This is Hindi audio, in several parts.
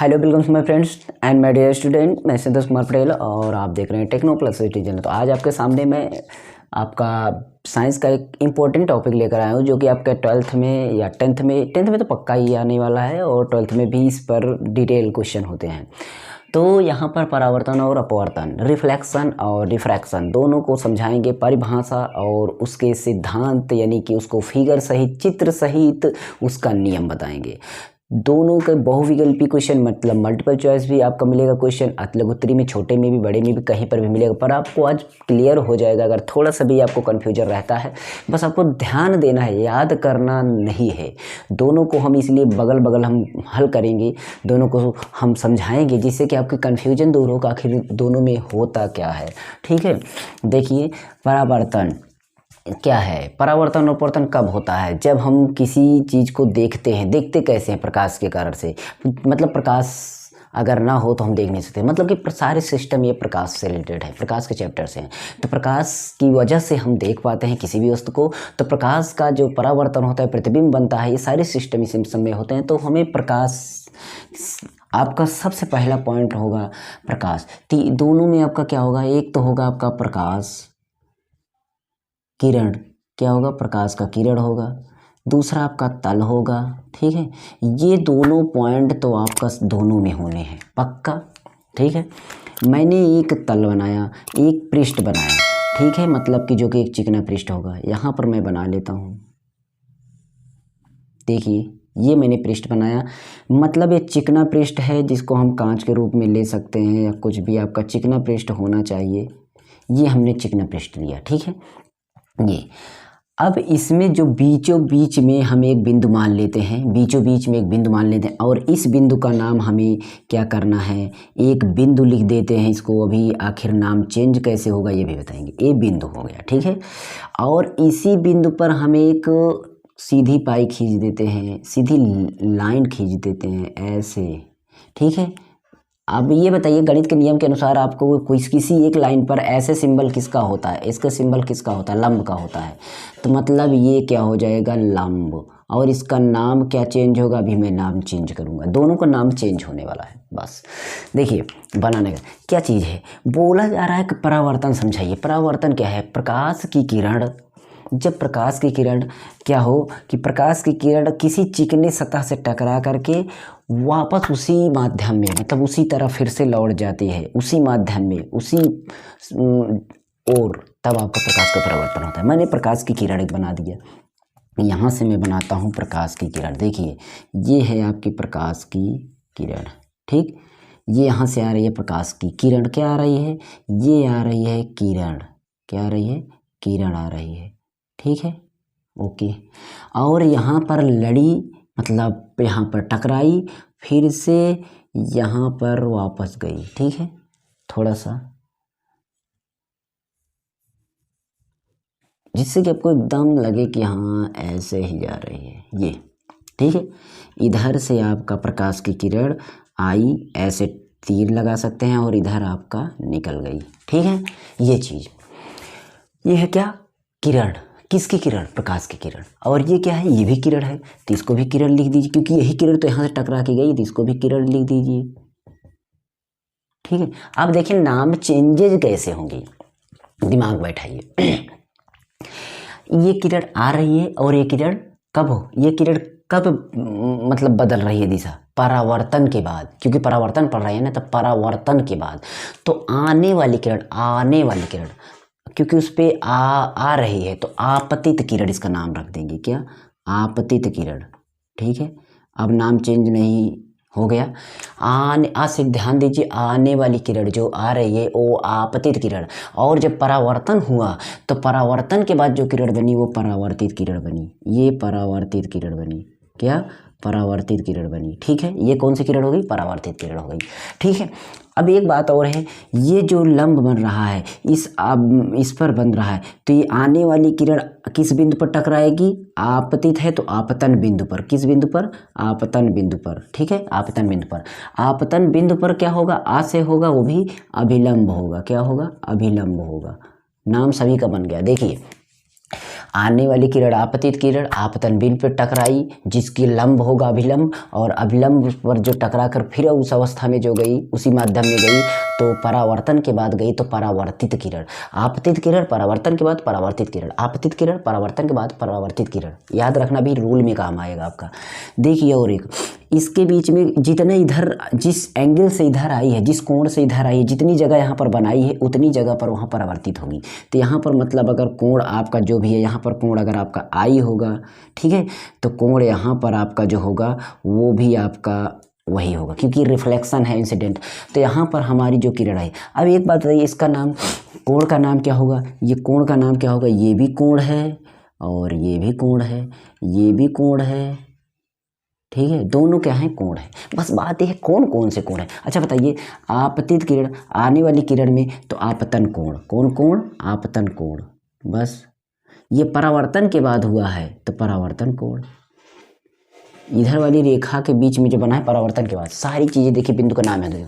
Hello welcome to my friends and my dear student. मैं संतोष कुमार पटेल और आप देख रहे हैं टेक्नो प्लस चैनल। तो आज आपके सामने मैं आपका साइंस का एक इम्पोर्टेंट टॉपिक लेकर आया हूँ जो कि आपके 12th में या 10th में तो पक्का ही आने वाला है और 12th में भी इस पर डिटेल क्वेश्चन होते हैं। तो यहाँ पर परावर्तन और अपवर्तन, रिफ्लेक्शन और रिफ्रैक्शन दोनों को समझाएंगे, परिभाषा और उसके सिद्धांत यानी कि उसको फिगर सहित, चित्र सहित उसका नियम बताएंगे। दोनों के बहुविकल्पी क्वेश्चन मतलब मल्टीपल चॉइस भी आपका मिलेगा क्वेश्चन, लघुत्तरी में, छोटे में भी, बड़े में भी, कहीं पर भी मिलेगा। पर आपको आज क्लियर हो जाएगा। अगर थोड़ा सा भी आपको कन्फ्यूजन रहता है, बस आपको ध्यान देना है, याद करना नहीं है। दोनों को हम इसलिए बगल बगल हम हल करेंगे, दोनों को हम समझाएंगे जिससे कि आपकी कन्फ्यूजन दूर होगा आखिर दोनों में होता क्या है। ठीक है, देखिए परावर्तन क्या है। परावर्तन और अपवर्तन कब होता है? जब हम किसी चीज़ को देखते हैं। देखते कैसे हैं? प्रकाश के कारण से। मतलब प्रकाश अगर ना हो तो हम देख नहीं सकते। मतलब कि सारे सिस्टम ये प्रकाश से रिलेटेड है, प्रकाश के चैप्टर से हैं। तो प्रकाश की वजह से हम देख पाते हैं किसी भी वस्तु को। तो प्रकाश का जो परावर्तन होता है, प्रतिबिंब बनता है, ये सारे सिस्टम इसी में होते हैं। तो हमें प्रकाश, आपका सबसे पहला पॉइंट होगा प्रकाश। दोनों में आपका क्या होगा? एक तो होगा आपका प्रकाश किरण, क्या होगा? प्रकाश का किरण होगा। दूसरा आपका तल होगा। ठीक है, ये दोनों पॉइंट तो आपका दोनों में होने हैं पक्का। ठीक है, मैंने एक तल बनाया, एक पृष्ठ बनाया। ठीक है, मतलब कि जो कि एक चिकना पृष्ठ होगा। यहाँ पर मैं बना लेता हूँ, देखिए ये मैंने पृष्ठ बनाया। मतलब ये चिकना पृष्ठ है जिसको हम कांच के रूप में ले सकते हैं या कुछ भी आपका चिकना पृष्ठ होना चाहिए। ये हमने चिकना पृष्ठ लिया। ठीक है, ये अब इसमें जो बीचों बीच में हम एक बिंदु मान लेते हैं, बीचों बीच में एक बिंदु मान लेते हैं और इस बिंदु का नाम हमें क्या करना है? एक बिंदु लिख देते हैं इसको। अभी आखिर नाम चेंज कैसे होगा ये भी बताएंगे। ये बिंदु हो गया। ठीक है, और इसी बिंदु पर हम एक सीधी पाई खींच देते हैं, सीधी लाइन खींच देते हैं ऐसे। ठीक है, अब ये बताइए गणित के नियम के अनुसार आपको किसी एक लाइन पर ऐसे सिंबल किसका होता है? इसका सिंबल किसका होता है? लंब का होता है। तो मतलब ये क्या हो जाएगा? लंब। और इसका नाम क्या चेंज होगा? अभी मैं नाम चेंज करूँगा, दोनों का नाम चेंज होने वाला है। बस देखिए बनाने का क्या चीज़ है। बोला जा रहा है कि परावर्तन समझाइए। परावर्तन क्या है? प्रकाश की किरण, जब प्रकाश की किरण क्या हो कि प्रकाश की किरण किसी चिकने सतह से टकरा करके वापस उसी माध्यम में, मतलब उसी तरह फिर से लौट जाती है, उसी माध्यम में, उसी और तब आपका प्रकाश का परावर्तन होता है। मैंने प्रकाश की किरण एक बना दिया। यहाँ से मैं बनाता हूँ प्रकाश की किरण। देखिए ये है आपकी प्रकाश की किरण। ठीक, ये यहाँ से आ रही है प्रकाश की किरण। क्या आ रही है? ये आ रही है किरण। क्या आ रही है? किरण आ रही है। ठीक है, ओके। और यहाँ पर लड़ी, मतलब यहाँ पर टकराई, फिर से यहाँ पर वापस गई। ठीक है, थोड़ा सा जिससे कि आपको एकदम लगे कि हाँ ऐसे ही जा रही है ये। ठीक है, इधर से आपका प्रकाश की किरण आई, ऐसे तीर लगा सकते हैं और इधर आपका निकल गई। ठीक है, ये चीज़, ये है क्या? किरण। किसकी किरण? प्रकाश की किरण। और ये क्या है? ये भी किरण है, तो इसको भी किरण लिख दीजिए, क्योंकि यही किरण तो यहाँ से टकरा के गई, तो इसको भी किरण लिख दीजिए। ठीक है, अब देखिए नाम चेंजेज कैसे होंगे, दिमाग बैठाइए। ये किरण आ रही है और ये किरण कब हो? ये किरण कब मतलब बदल रही है दिशा? परावर्तन के बाद, क्योंकि परावर्तन पड़ रही है ना, तो परावर्तन के बाद। तो आने वाली किरण, आने वाली किरण, क्योंकि उस पर आ रही है तो आपतित किरण इसका नाम रख देंगे। क्या? आपतित किरण। ठीक है, अब नाम चेंज नहीं हो गया। आज से ध्यान दीजिए, आने वाली किरण जो आ रही है वो आपतित किरण। और जब परावर्तन हुआ तो परावर्तन के बाद जो किरण बनी वो परावर्तित किरण बनी। ये परावर्तित किरण बनी। क्या? परावर्तित किरण बनी। ठीक है, ये कौन सी किरण हो गई? परावर्तित किरण हो गई। ठीक है, अब एक बात और है, ये जो लंब बन रहा है इस पर बन रहा है, तो ये आने वाली किरण किस बिंदु पर टकराएगी? आपतित है तो आपतन बिंदु पर। किस बिंदु पर? आपतन बिंदु पर। ठीक है, आपतन बिंदु पर। आपतन बिंदु पर क्या होगा? आ से होगा, वो भी अभिलंब होगा। क्या होगा? अभिलंब होगा। नाम सभी का बन गया। देखिए आने वाली किरण आपतित किरण आपतन बिंदु पर टकराई, जिसकी लंब होगा अभिलंब, और अभिलंब पर जो टकराकर फिर उस अवस्था में जो गई, उसी माध्यम में गई, तो परावर्तन के बाद गई तो परावर्तित किरण। आपतित किरण परावर्तन के बाद परावर्तित किरण, आपतित किरण परावर्तन के बाद परावर्तित किरण। याद रखना भी, रूल में काम आएगा आपका। देखिए और एक इसके बीच में जितने इधर जिस एंगल से इधर आई है, जिस कोण से इधर आई है, जितनी जगह यहाँ पर बनाई है उतनी जगह पर वहाँ परावर्तित होगी। तो यहाँ पर मतलब अगर कोण आपका जो भी है, यहाँ पर कोण अगर आपका आई होगा, ठीक है, तो कोण यहाँ पर आपका जो होगा वो भी आपका वही होगा, क्योंकि रिफ्लेक्शन है इंसिडेंट। तो यहाँ पर हमारी जो किरण आई, अब एक बात बताइए, इसका नाम कोण का नाम क्या होगा? ये कोण का नाम क्या होगा? ये भी कोण है और ये भी कोण है, ये भी कोण है, ठीक है, दोनों क्या है? कोण है। बस बात यह है कौन कौन से कोण है। अच्छा बताइए, आपतित किरण आने वाली किरण में तो आपतन कोण, कौन कोण? आपतन कोण। बस ये परावर्तन के बाद हुआ है तो परावर्तन कोण। इधर वाली रेखा के बीच में जो बना है परावर्तन के बाद, सारी चीजें देखिए बिंदु का नाम है।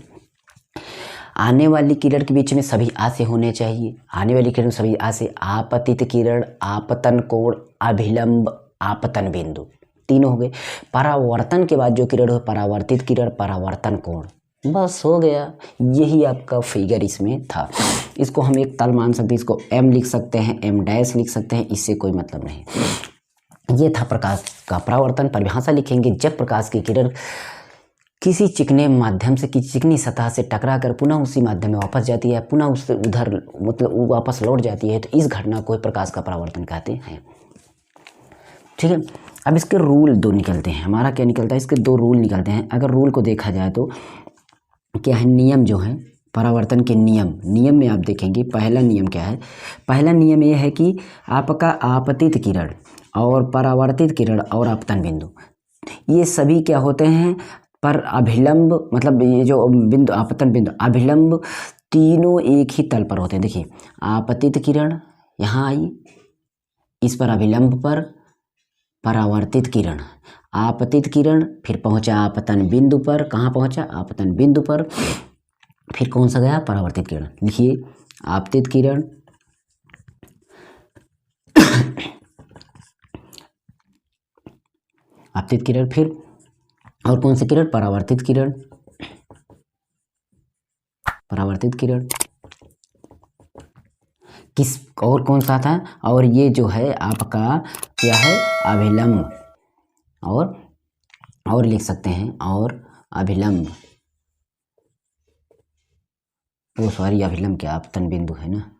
आने वाली किरण के बीच में सभी आ से होने चाहिए, आने वाली किरण सभी आ से। आपतित किरण आपतन कोण अभिलंब आपतन बिंदु, तीनों हो गए। परावर्तन के बाद जो किरण हो परावर्तित किरण परावर्तन कोण। बस हो गया, यही आपका फिगर इसमें था। इसको हम एक तल मान सकते हैं, इसको m लिख सकते हैं, m' लिख सकते हैं, इससे कोई मतलब नहीं। ये था प्रकाश का परावर्तन। परिभाषा लिखेंगे, जब प्रकाश की किरण किसी चिकने माध्यम से, किसी चिकनी सतह से टकरा कर पुनः उसी माध्यम में वापस जाती है, पुनः उससे उधर मतलब वापस लौट जाती है, तो इस घटना को प्रकाश का परावर्तन कहते हैं। ठीक है, अब इसके रूल दो निकलते हैं। हमारा क्या निकलता है? इसके दो रूल निकलते हैं। अगर रूल को देखा जाए तो क्या है, नियम जो है परावर्तन के नियम में आप देखेंगे, पहला नियम क्या है? पहला नियम ये है कि आपका आपतित किरण और परावर्तित किरण और आपतन बिंदु, ये सभी क्या होते हैं? पर अभिलंब, मतलब ये जो बिंदु आपतन बिंदु अभिलंब, तीनों एक ही तल पर होते हैं। देखिए, आपतित किरण यहाँ आई, इस पर अभिलंब पर परावर्तित किरण, आपतित किरण फिर पहुंचा आपतन बिंदु पर। कहाँ पहुंचा? आपतन बिंदु पर। फिर कौन सा गया? परावर्तित किरण। लिखिए, आपतित किरण आपतित किरण, फिर और कौन सी किरण? परावर्तित किरण, परावर्तित किरण। किस और कौन सा था? और ये जो है आपका क्या है? अभिलंब, और लिख सकते हैं, और अभिलंब, वो सॉरी अभिलंब क्या, आपतन बिंदु है ना,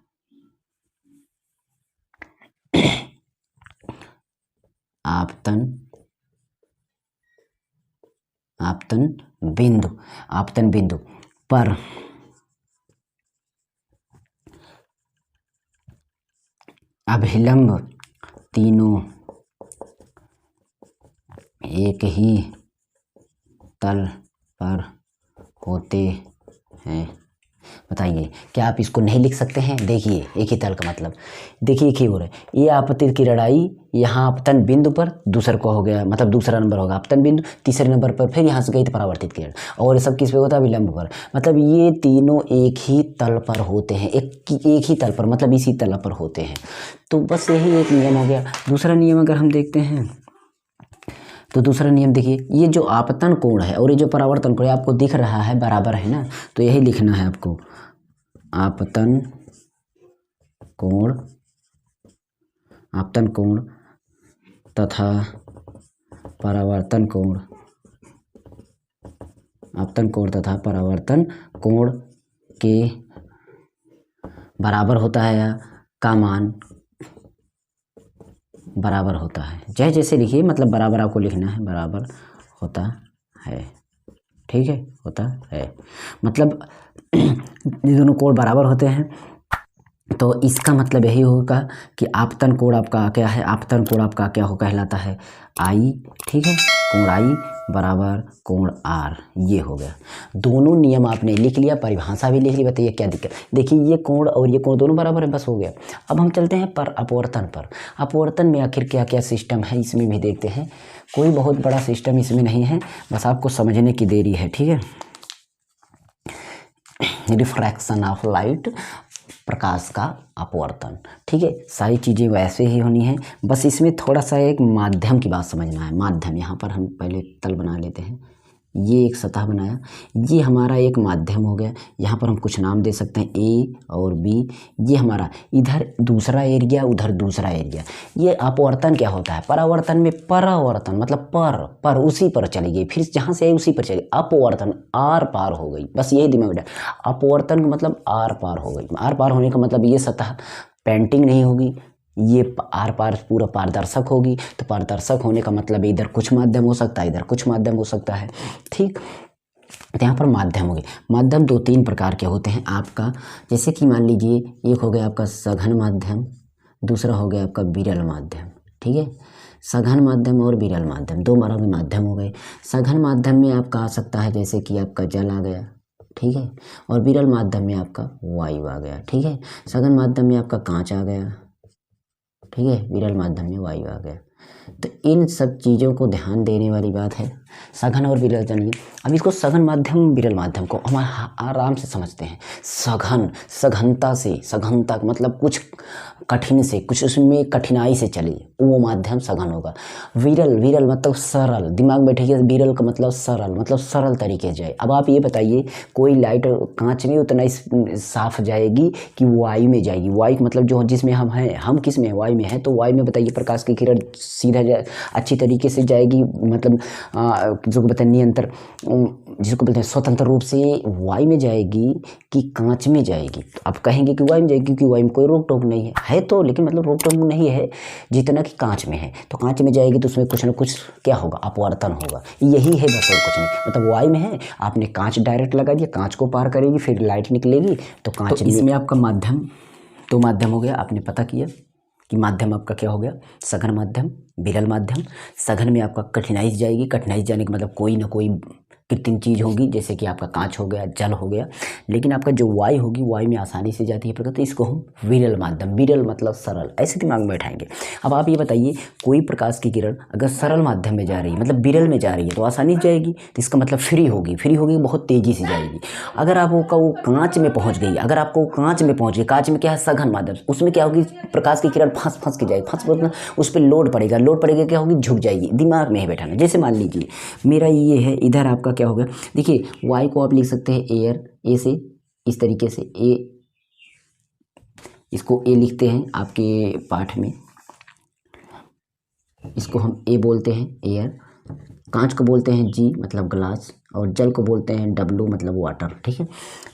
आपतन बिंदु पर अभिलंब तीनों एक ही तल पर होते हैं। बताइए, क्या आप इसको नहीं लिख सकते हैं? देखिए, एक ही तल का मतलब, देखिए एक ही हो रहा है। ये आपतित किरण आई यहाँ आपतन बिंदु पर, दूसरा को हो गया, मतलब दूसरा नंबर होगा आपतन बिंदु, तीसरे नंबर पर फिर यहाँ से गई तो परावर्तित किरण, और सब किस पे होता है? विलंब पर। मतलब ये तीनों एक ही तल पर होते हैं, एक ही तल पर, मतलब इसी तल पर होते हैं। तो बस यही एक नियम हो गया। दूसरा नियम अगर हम देखते हैं तो दूसरा नियम देखिए, ये जो आपतन कोण है और ये जो परावर्तन कोण है, आपको दिख रहा है बराबर है ना, तो यही लिखना है आपको, आपतन कोण तथा परावर्तन कोण, आपतन कोण तथा परावर्तन कोण के बराबर होता है या का मान बराबर होता है। जैसे लिखिए, मतलब बराबर आपको लिखना है, बराबर होता है, ठीक है, होता है, मतलब ये दोनों कोण बराबर होते हैं। तो इसका मतलब यही होगा कि आपतन कोण आपका क्या है? आपतन कोण आपका क्या हो कहलाता है? आई, ठीक है, कोण आई बराबर कोण आर, ये हो गया। दोनों नियम आपने लिख लिया, परिभाषा भी लिख ली। बताइए क्या दिक्कत? देखिए, ये कोण और ये कोण दोनों बराबर है, बस हो गया। अब हम चलते हैं पर अपवर्तन पर। अपवर्तन में आखिर क्या क्या सिस्टम है, इसमें भी देखते हैं। कोई बहुत बड़ा सिस्टम इसमें नहीं है, बस आपको समझने की देरी है, ठीक है। रिफ्रैक्शन ऑफ लाइट, प्रकाश का अपवर्तन। ठीक है, सारी चीज़ें वैसे ही होनी है, बस इसमें थोड़ा सा एक माध्यम की बात समझना है। माध्यम, यहाँ पर हम पहले तल बना लेते हैं, ये एक सतह बनाया, ये हमारा एक माध्यम हो गया। यहाँ पर हम कुछ नाम दे सकते हैं ए और बी। ये हमारा इधर दूसरा एरिया, उधर दूसरा एरिया। ये अपवर्तन क्या होता है? परावर्तन में परावर्तन मतलब पर उसी पर चली गई, फिर जहाँ से आई उसी पर चली। अपवर्तन आर पार हो गई, बस यही दिमाग में। अपवर्तन का मतलब आर पार हो गई। आर पार होने का मतलब ये सतह पेंटिंग नहीं होगी, ये आर पार पूरा पारदर्शक होगी। तो पारदर्शक होने का मतलब इधर कुछ माध्यम हो सकता है, इधर कुछ माध्यम हो सकता है। ठीक, तो यहाँ पर माध्यम हो गए। माध्यम 2-3 प्रकार के होते हैं आपका, जैसे कि मान लीजिए एक हो गया आपका सघन माध्यम, दूसरा हो गया आपका विरल माध्यम। ठीक है, सघन माध्यम और विरल माध्यम 2 तरह के माध्यम हो गए। सघन माध्यम में आपका आ सकता है जैसे कि आपका जल आ गया, ठीक है, और विरल माध्यम में आपका वायु आ गया। ठीक है, सघन माध्यम में आपका कांच आ गया, ठीक है, विरल माध्यम में वायु आ गया। तो इन सब चीज़ों को ध्यान देने वाली बात है। सघन और विरल जानिए। अब इसको सघन माध्यम विरल माध्यम को हम आराम से समझते हैं। सघन, सघनता से, सघनता मतलब कुछ कठिन से, कुछ उसमें कठिनाई से चले, वो माध्यम सघन होगा। विरल, विरल मतलब सरल, दिमाग में बैठेगा। विरल का मतलब सरल, मतलब सरल तरीके से जाए। अब आप ये बताइए, कोई लाइट कांच में उतना साफ जाएगी कि वायु में जाएगी? वायु मतलब जो जिसमें हम हैं, हम किस में, वायु में है, तो वायु में बताइए प्रकाश की किरण सीधा अच्छी तरीके से जाएगी, मतलब जिसको बोलते हैं नियंत्रण, जिसको बोलते हैं स्वतंत्र रूप से वायु में जाएगी कि कांच में जाएगी? तो आप कहेंगे कि वायु में जाएगी, क्योंकि वायु में कोई रोक टोक नहीं है तो, लेकिन मतलब रोक टोक नहीं है जितना कि कांच में है। तो कांच में जाएगी तो उसमें कुछ ना कुछ क्या होगा? अपवर्तन होगा। यही है, बस और कुछ नहीं। मतलब वायु में है, आपने कांच डायरेक्ट लगा दिया, कांच को पार करेगी, फिर लाइट निकलेगी, तो कांच तो इसमें आपका माध्यम 2 माध्यम हो गया। आपने पता किया कि माध्यम आपका क्या हो गया? सघन माध्यम, विरल माध्यम। सघन में आपका कठिनाई से जाएगी, कठिनाई से जाने का मतलब कोई ना कोई कृत्रिम चीज़ होगी, जैसे कि आपका कांच हो गया, जल हो गया। लेकिन आपका जो वायु होगी, वायु में आसानी से जाती है प्रकाश, तो इसको हम विरल माध्यम, विरल मतलब सरल, ऐसे दिमाग में बैठाएंगे। अब आप ये बताइए, कोई प्रकाश की किरण अगर सरल माध्यम में जा रही है, मतलब विरल में जा रही है, तो आसानी से जाएगी, तो इसका मतलब फ्री होगी, फ्री होगी, बहुत तेज़ी से जाएगी। अगर आप वो कांच में पहुँच गई, अगर आपको कांच में पहुँच गई, कांच में क्या है? सघन माध्यम, उसमें क्या होगी? प्रकाश की किरण फंस के जाएगी, फंस उस पर लोड पड़ेगा, लोड पड़ेगा, क्या होगी? झुक जाएगी। दिमाग में ही बैठाना। जैसे मान लीजिए मेरा ये है, इधर आपका क्या होगा? देखिए, वाई को आप लिख सकते हैं एयर, ए से इस तरीके से, ए, इसको ए लिखते हैं आपके पाठ में, इसको हम ए बोलते हैं एयर। कांच को बोलते हैं जी मतलब ग्लास, और जल को बोलते हैं डब्लू मतलब वाटर। ठीक है,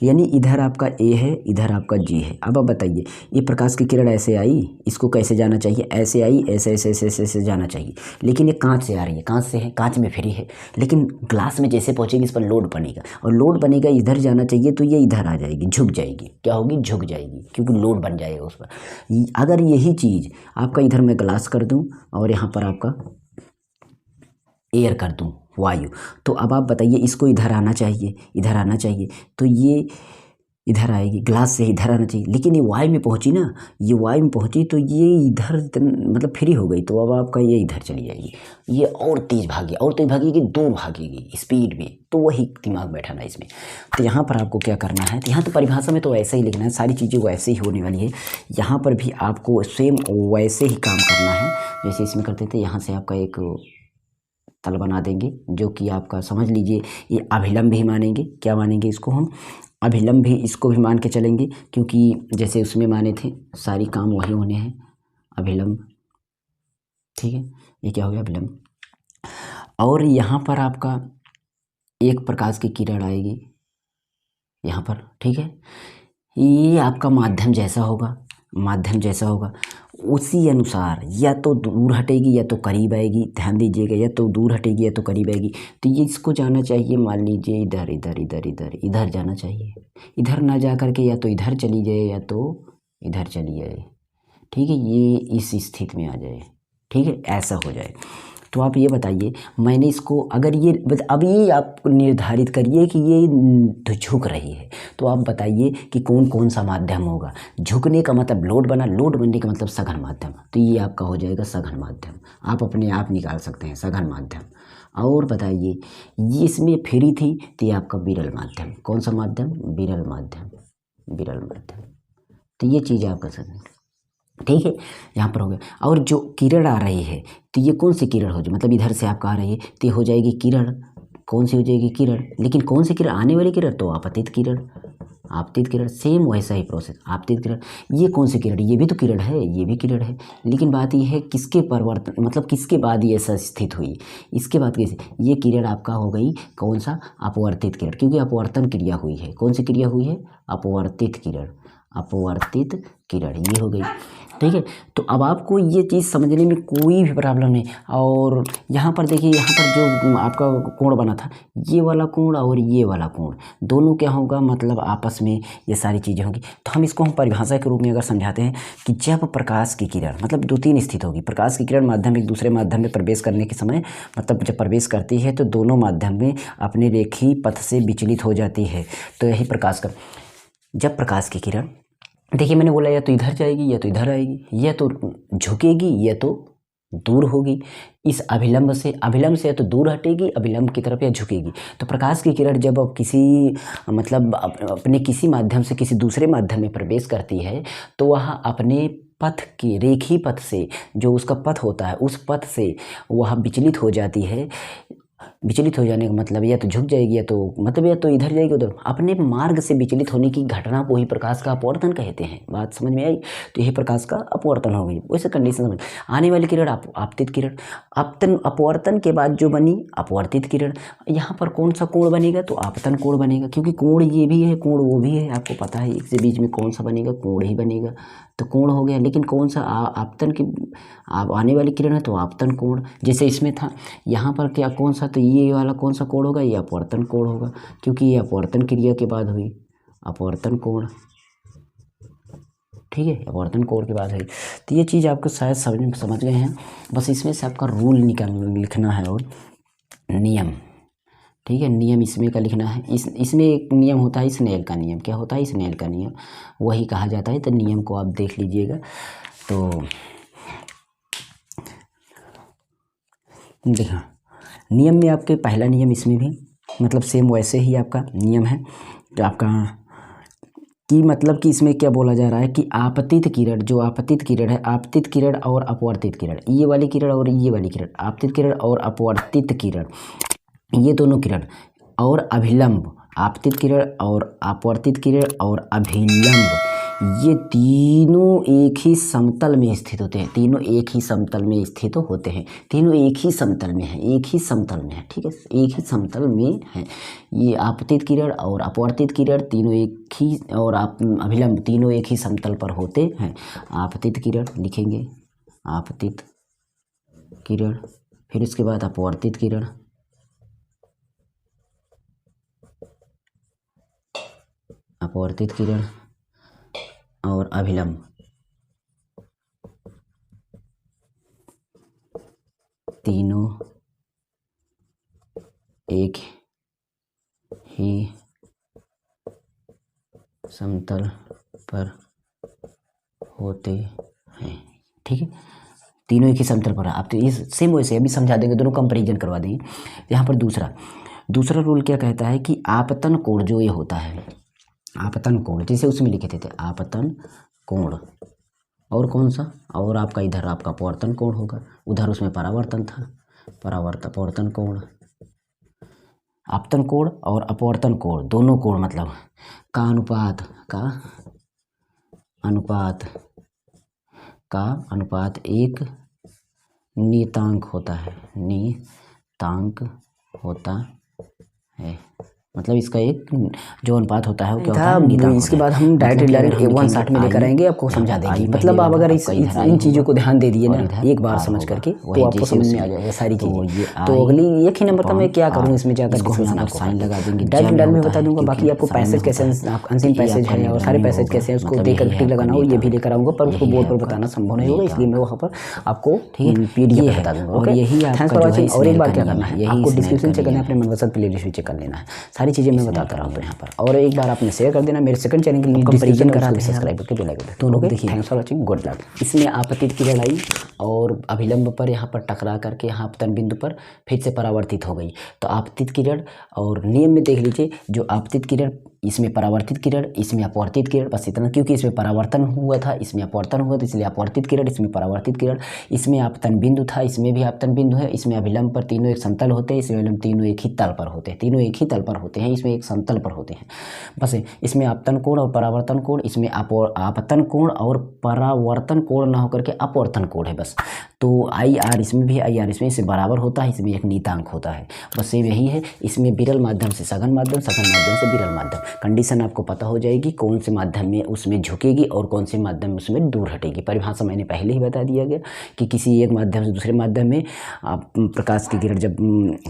यानी इधर आपका ए है, इधर आपका जी है। अब आप बताइए, ये प्रकाश की किरण ऐसे आई, इसको कैसे जाना चाहिए? ऐसे आई, ऐसे ऐसे ऐसे ऐसे ऐसे जाना चाहिए। लेकिन ये कांच से आ रही है, कांच से है, कांच में फ्री है, लेकिन ग्लास में जैसे पहुंचेगी इस पर लोड बनेगा, और लोड बनेगा, इधर जाना चाहिए तो ये इधर आ जाएगी, झुक जाएगी। क्या होगी? झुक जाएगी, क्योंकि लोड बन जाएगा उस पर। अगर यही चीज़ आपका इधर मैं ग्लास कर दूँ और यहाँ पर आपका एयर कर दूं, वायु, तो अब आप बताइए, इसको इधर आना चाहिए, इधर आना चाहिए, तो ये इधर आएगी, ग्लास से इधर आना चाहिए, लेकिन ये वायु में पहुंची ना, ये वायु में पहुंची तो ये इधर मतलब फ्री हो गई, तो अब आपका ये इधर चली जाएगी, ये और तेज भागेगी, दूर भागेगी स्पीड में। तो वही दिमाग बैठाना इसमें। तो यहाँ पर आपको क्या करना है, तो यहाँ तो परिभाषा में तो ऐसे ही लिखना है, सारी चीज़ें वैसे ही होने वाली है। यहाँ पर भी आपको सेम वैसे ही काम करना है जैसे इसमें करते थे। यहाँ से आपका एक तल बना देंगे, जो कि आपका समझ लीजिए ये अभिलंब ही मानेंगे। क्या मानेंगे इसको? हम अभिलंब भी इसको भी मान के चलेंगे, क्योंकि जैसे उसमें माने थे, सारी काम वही होने हैं, अभिलंब। ठीक है, ये क्या हो गया? अभिलंब। और यहाँ पर आपका एक प्रकाश की किरण आएगी यहाँ पर। ठीक है, ये आपका माध्यम जैसा होगा, माध्यम जैसा होगा उसी अनुसार या तो दूर हटेगी या तो करीब आएगी। ध्यान दीजिएगा, या तो दूर हटेगी या तो करीब आएगी। तो ये इसको जाना चाहिए, मान लीजिए इधर इधर इधर इधर इधर जाना चाहिए, इधर ना जा करके या तो इधर चली जाए या तो इधर चली जाए। ठीक है, ये इस स्थिति में आ जाए। ठीक है, ऐसा हो जाए। तो आप ये बताइए, मैंने इसको अगर ये अब ये आप निर्धारित करिए कि ये झुक रही है, तो आप बताइए कि कौन कौन सा माध्यम होगा। झुकने का मतलब लोड बना, लोड बनने का मतलब सघन माध्यम, तो ये आपका हो जाएगा सघन माध्यम। आप अपने आप निकाल सकते हैं सघन माध्यम। और बताइए, ये इसमें फ्री थी तो ये आपका विरल माध्यम। कौन सा माध्यम? विरल माध्यम, विरल माध्यम। तो ये चीज़ आप कर सकते हैं, ठीक है। यहाँ पर हो गया। और जो किरण आ रही है तो ये कौन सी किरण हो जाए, मतलब इधर से आपका आ रही है तो ये हो जाएगी किरण, कौन सी हो जाएगी किरण। लेकिन कौन सी किरण, आने वाली किरण, तो आपतित किरण, आपतित किरण। सेम वैसा ही प्रोसेस, आपतित किरण। ये कौन सी किरण, ये भी तो किरण है, ये भी किरण है। लेकिन बात ये है किसके परिवर्तन, मतलब किसके बाद ये ऐसा स्थित हुई, इसके बाद कैसे, ये किरण आपका हो गई कौन सा, अपवर्तित किरण, क्योंकि अपवर्तन क्रिया हुई है। कौन सी क्रिया हुई है, अपवर्तित किरण, अपवर्तित किरण, ये हो गई, ठीक है। तो अब आपको ये चीज़ समझने में कोई भी प्रॉब्लम नहीं। और यहाँ पर देखिए, यहाँ पर जो आपका कोण बना था, ये वाला कोण और ये वाला कोण, दोनों क्या होगा, मतलब आपस में ये सारी चीज़ें होंगी। तो हम इसको हम परिभाषा के रूप में अगर समझाते हैं कि जब प्रकाश की किरण, मतलब दो तीन स्थिति होगी, प्रकाश की किरण माध्यम एक दूसरे माध्यम में प्रवेश करने के समय, मतलब जब प्रवेश करती है तो दोनों माध्यम में अपने रेखीय पथ से विचलित हो जाती है। तो यही प्रकाश का, जब प्रकाश की किरण, देखिए मैंने बोला या तो इधर जाएगी या तो इधर आएगी, या तो झुकेगी या तो दूर होगी। इस अभिलंब से या तो दूर हटेगी अभिलंब की तरफ, या झुकेगी। तो प्रकाश की किरण जब अब किसी, मतलब अपने किसी माध्यम से किसी दूसरे माध्यम में प्रवेश करती है तो वह अपने पथ के, रेखीय पथ से, जो उसका पथ होता है उस पथ से वह विचलित हो जाती है। विचलित हो जाने का मतलब या तो झुक जाएगी या तो, मतलब या तो इधर जाएगी उधर, अपने मार्ग से विचलित होने की घटना को ही प्रकाश का अपवर्तन कहते हैं। बात समझ में आई। तो यही प्रकाश का अपवर्तन हो गई। वैसे कंडीशन समझ। आने वाली किरण आपतित किरण, अपवर्तन के बाद जो बनी अपवर्तित किरण। यहाँ पर कौन सा कोण बनेगा, तो आपतन कोण बनेगा, क्योंकि कोण ये भी है कोण वो भी है, आपको पता है। एक से बीच में कौन सा बनेगा, कोण ही बनेगा, तो कोण हो गया। लेकिन कौन सा आपतन की आने वाली किरण है तो आपतन कोण, जैसे इसमें था। यहाँ पर क्या कौन सा, तो ये वाला कौन सा कोण होगा, ये अपवर्तन कोण होगा, क्योंकि ये अपवर्तन क्रिया के बाद हुई, अपवर्तन कोण, ठीक है, अपवर्तन कोण के बाद हुई। तो ये चीज़ आपको शायद समझ गए हैं। बस इसमें से आपका रूल लिखना है और नियम, ठीक है, नियम इसमें का लिखना है। इसमें एक नियम होता है स्नेल का नियम। क्या होता है, स्नेल का नियम, वही कहा जाता है। तो नियम को आप देख लीजिएगा। तो देखा, नियम में आपके पहला नियम इसमें भी मतलब सेम वैसे ही आपका नियम है। तो आपका कि मतलब कि इसमें क्या बोला जा रहा है कि आपतित किरण, जो आपतित किरण है, आपतित किरण और अपवर्तित किरण, ये वाली किरण और ये वाली किरण, आपतित किरण और अपवर्तित किरण, ये दोनों किरण और अभिलंब, आपतित किरण और अपवर्तित किरण और अभिलंब, ये तीनों एक ही समतल में स्थित होते हैं। तीनों एक ही समतल में स्थित होते हैं। तीनों एक ही समतल में है, एक ही समतल में है, ठीक है, एक ही समतल में है। ये आपतित किरण और अपवर्तित किरण तीनों एक ही, और अभिलंब तीनों एक ही समतल पर होते हैं। आपतित किरण लिखेंगे, आपतित किरण, फिर उसके बाद अपवर्तित किरण, अपवर्तित किरण और अभिलंब, तीनों एक ही समतल पर होते हैं, ठीक है, तीनों एक ही समतल पर है। आप तो ये सेम वैसे अभी समझा देंगे, दोनों कंपैरिजन करवा देंगे। यहाँ पर दूसरा रूल क्या कहता है कि आपतन कोण जो ये होता है, आपतन कोण, जैसे उसमें लिखे थे आपतन कोण, और कौन सा, और आपका इधर आपका अपवर्तन कोण होगा, उधर उसमें परावर्तन था, अपवर्तन कोण, आपतन कोण और अपवर्तन कोण, दोनों कोण मतलब का अनुपात एक नियतांक होता है, नियतांक होता है। मतलब इसका एक जो अनुपात होता है वो क्या होता है, इसके बाद हम डायरेक्ट लाइन 160 में लेकर आएंगे, आपको समझा देंगे। मतलब आप अगर इन चीज़ों को ध्यान दे दिए ना एक बार समझ करके, तो आपको समझ में आ जाएगा सारी चीज़ें। तो अगली एक ही नंबर का मैं क्या करूँ, इसमें जाकर साइन लगा देंगे, डायरेक्ट लाइन में बता दूंगा। बाकी आपको पैसेज कैसे, अंतिम पैसेज है और सारे पैसेज कैसे हैं उसको देकर टिक लगाना हो, ये भी लेकर आऊँगा, पर उसको बोर्ड पर बताना संभव नहीं होगा, इसलिए मैं वहाँ पर आपको PDF बता दूंगा। और यही थैंक्स फॉर वॉचिंग। और एक बार क्या करना है, आपको डिस्क्रिप्शन चेक करना है, अपने मनपसंद प्लेलिस्ट भी चेक कर लेना है, सारी चीज़ें मैं बताता रहूँ यहाँ पर। और एक बार आपने शेयर कर देना, मेरे सेकंड चैनल के लिए कंपैरिजन करा दे, सब्सक्राइब करके बेल आइकन दोनों देखिए। Thanks for watching, good luck. इसमें आपतित किरण आई और अभिलंब पर यहाँ पर टकरा करके यहाँ आपतन बिंदु पर फिर से परावर्तित हो गई। तो आपतित किरण, और नियम में देख लीजिए, जो आपतित किरण इसमें परावर्तित किरण, इसमें अपवर्तित किरण, बस इतना, क्योंकि इसमें परावर्तन हुआ था, इसमें अपवर्तन हुआ था, इसलिए अपवर्तित किरण, इसमें परावर्तित किरण, इसमें आपतन बिंदु था, इसमें भी आपतन बिंदु है, इसमें अभिलंब पर तीनों एक समतल होते हैं, इसमें अभिलंब तीनों एक ही तल पर होते हैं, तीनों एक ही तल पर होते हैं, इसमें एक समतल पर होते हैं। बस इसमें आपतन कोण और परावर्तन कोण, इसमें आपतन कोण और परावर्तन कोण ना होकर के अपवर्तन कोण है बस। तो आई आर इसमें भी, आई आर इसमें से बराबर होता है, इसमें एक नीतांक होता है, बस सेम यही है। इसमें विरल माध्यम से सघन माध्यम, सघन माध्यम से विरल माध्यम, कंडीशन आपको पता हो जाएगी कौन से माध्यम में उसमें झुकेगी और कौन से माध्यम में उसमें दूर हटेगी। परिभाषा मैंने पहले ही बता दिया गया कि किसी एक माध्यम से दूसरे माध्यम में प्रकाश की किरण जब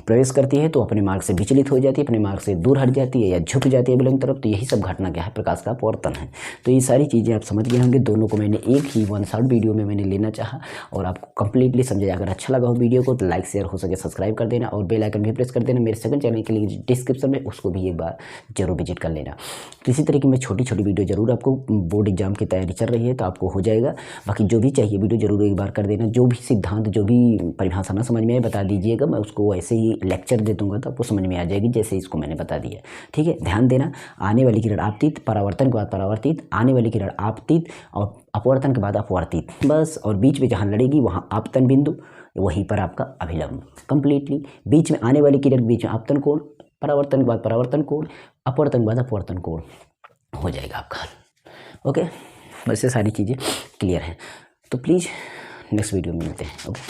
प्रवेश करती है तो अपने मार्ग से विचलित हो जाती है, अपने मार्ग से दूर हट जाती है या झुक जाती है विलंब तरफ। तो यही सब घटना क्या है, प्रकाश का अपवर्तन है। तो ये सारी चीज़ें आप समझ गए होंगे। दोनों को मैंने एक ही वन शॉट वीडियो में मैंने लेना चाहा और आपको कंप्लीटली समझा। अगर अच्छा लगा हो वीडियो को तो लाइक शेयर हो सके सब्सक्राइब कर देना और बेल आइकन भी प्रेस कर देना। मेरे सेकंड चैनल के लिंक डिस्क्रिप्शन में, उसको भी एक बार जरूर विजिट कर लेना। तो इसी तरीके में छोटी छोटी वीडियो जरूर, आपको बोर्ड एग्जाम की तैयारी चल रही है तो आपको हो जाएगा। बाकी जो भी चाहिए वीडियो जरूर एक बार कर देना। जो भी सिद्धांत, जो भी परिभाषा ना समझ में आए बता दीजिएगा, मैं उसको ऐसे ही लेक्चर दे दूंगा तो आपको समझ में आ जाएगी जैसे इसको मैंने बता दिया। ठीक है, ध्यान देना। आने वाली किरण आपतित, परावर्तन के बाद परावर्तित, आने वाली किरण आपतित और अपवर्तन के बाद अपवर्तित, बस। और बीच में जहाँ लड़ेगी वहाँ आपतन बिंदु, वहीं पर आपका अभिलंब कंप्लीटली। बीच में आने वाली किरण, बीच में आपतन कोण, परावर्तन के बाद परावर्तन कोण, अपवर्तन के बाद अपवर्तन कोण हो जाएगा आपका हल। ओके, बस ये सारी चीज़ें क्लियर हैं। तो प्लीज़ नेक्स्ट वीडियो में मिलते हैं। ओके।